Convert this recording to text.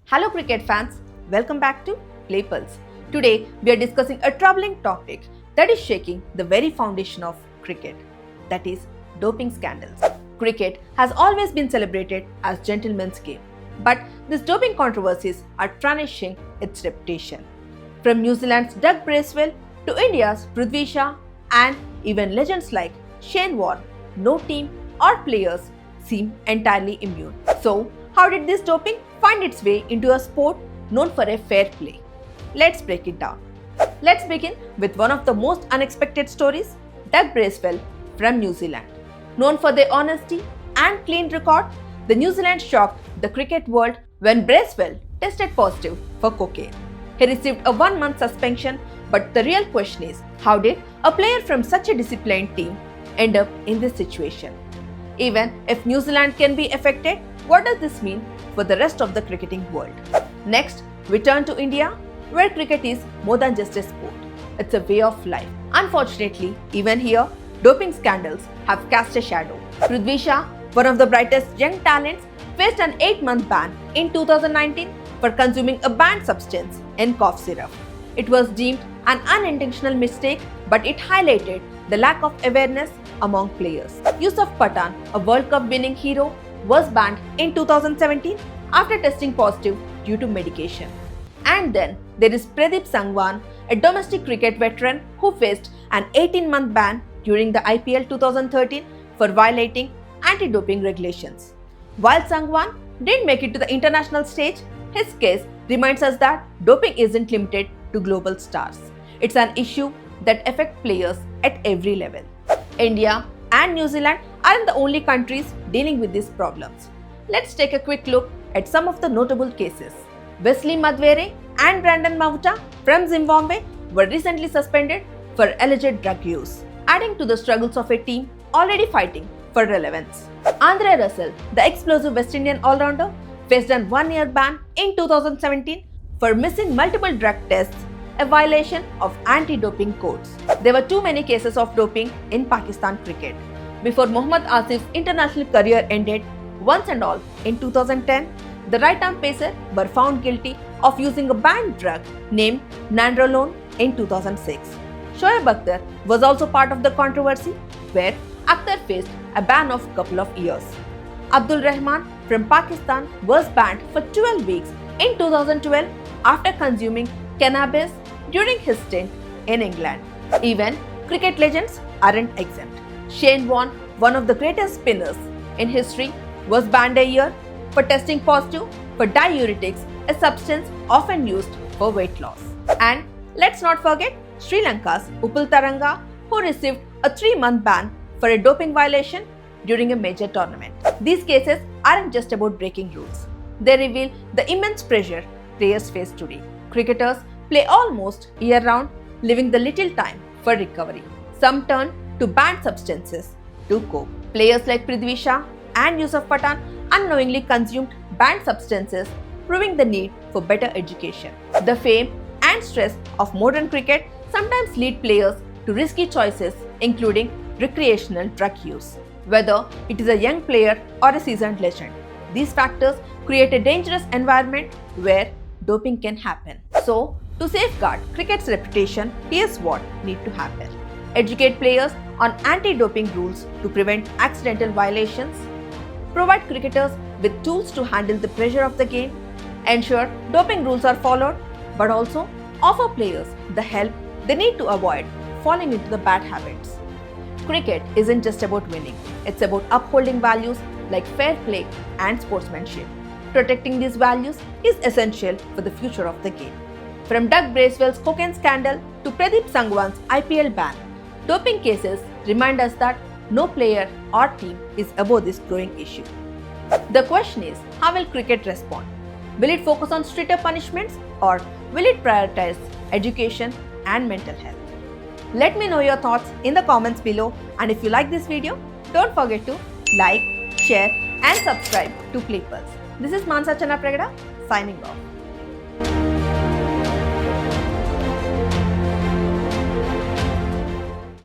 Hello cricket fans, welcome back to Play Pulse. Today we are discussing a troubling topic that is shaking the very foundation of cricket, that is doping scandals. Cricket has always been celebrated as gentleman's game, but these doping controversies are tarnishing its reputation. From New Zealand's Doug Bracewell to India's Prithvi Shaw and even legends like Shane Warne, no team or players seem entirely immune. So, how did this doping find its way into a sport known for a fair play? Let's break it down. Let's begin with one of the most unexpected stories, Doug Bracewell from New Zealand. Known for their honesty and clean record, the New Zealand shocked the cricket world when Bracewell tested positive for cocaine. He received a 1-month suspension, but the real question is, how did a player from such a disciplined team end up in this situation? Even if New Zealand can be affected, what does this mean for the rest of the cricketing world? Next, we turn to India, where cricket is more than just a sport. It's a way of life. Unfortunately, even here, doping scandals have cast a shadow. Prithvi Shaw, one of the brightest young talents, faced an 8-month ban in 2019 for consuming a banned substance in cough syrup. It was deemed an unintentional mistake, but it highlighted the lack of awareness among players. Yusuf Pathan, a World Cup winning hero, was banned in 2017 after testing positive due to medication. And then there is Pradeep Sangwan, a domestic cricket veteran who faced an 18-month ban during the IPL 2013 for violating anti-doping regulations. While Sangwan didn't make it to the international stage, his case reminds us that doping isn't limited to global stars. It's an issue that affects players at every level. India and New Zealand aren't the only countries dealing with these problems. Let's take a quick look at some of the notable cases. Wesley Madwere and Brandon Mavuta from Zimbabwe were recently suspended for alleged drug use, adding to the struggles of a team already fighting for relevance. Andre Russell, the explosive West Indian all-rounder, faced a 1-year ban in 2017 for missing multiple drug tests, a violation of anti-doping codes. There were too many cases of doping in Pakistan cricket. Before Mohammad Asif's international career ended once and all in 2010, the right-arm pacer were found guilty of using a banned drug named Nandrolone in 2006. Shoaib Akhtar was also part of the controversy, where Akhtar faced a ban of a couple of years. Abdul Rahman from Pakistan was banned for 12 weeks in 2012 after consuming cannabis during his stint in England. Even cricket legends aren't exempt. Shane Warne, one of the greatest spinners in history, was banned a year for testing positive for diuretics, a substance often used for weight loss. And let's not forget Sri Lanka's Upul Taranga, who received a 3-month ban for a doping violation during a major tournament. These cases aren't just about breaking rules. They reveal the immense pressure players face today. Cricketers play almost year-round, leaving the little time for recovery. Some turn to banned substances to cope. Players like Prithvi Shaw and Yusuf Pathan unknowingly consumed banned substances, proving the need for better education. The fame and stress of modern cricket sometimes lead players to risky choices, including recreational drug use. Whether it is a young player or a seasoned legend, these factors create a dangerous environment where doping can happen. So, to safeguard cricket's reputation, here's what needs to happen. Educate players on anti-doping rules to prevent accidental violations. Provide cricketers with tools to handle the pressure of the game. Ensure doping rules are followed, but also offer players the help they need to avoid falling into the bad habits. Cricket isn't just about winning, it's about upholding values like fair play and sportsmanship. Protecting these values is essential for the future of the game. From Doug Bracewell's cocaine scandal to Pradeep Sangwan's IPL ban, doping cases remind us that no player or team is above this growing issue. The question is, how will cricket respond? Will it focus on stricter punishments, or will it prioritize education and mental health? Let me know your thoughts in the comments below, and if you like this video, don't forget to like, share and subscribe to Play Pulse. This is Mansa Channa Pragada signing off.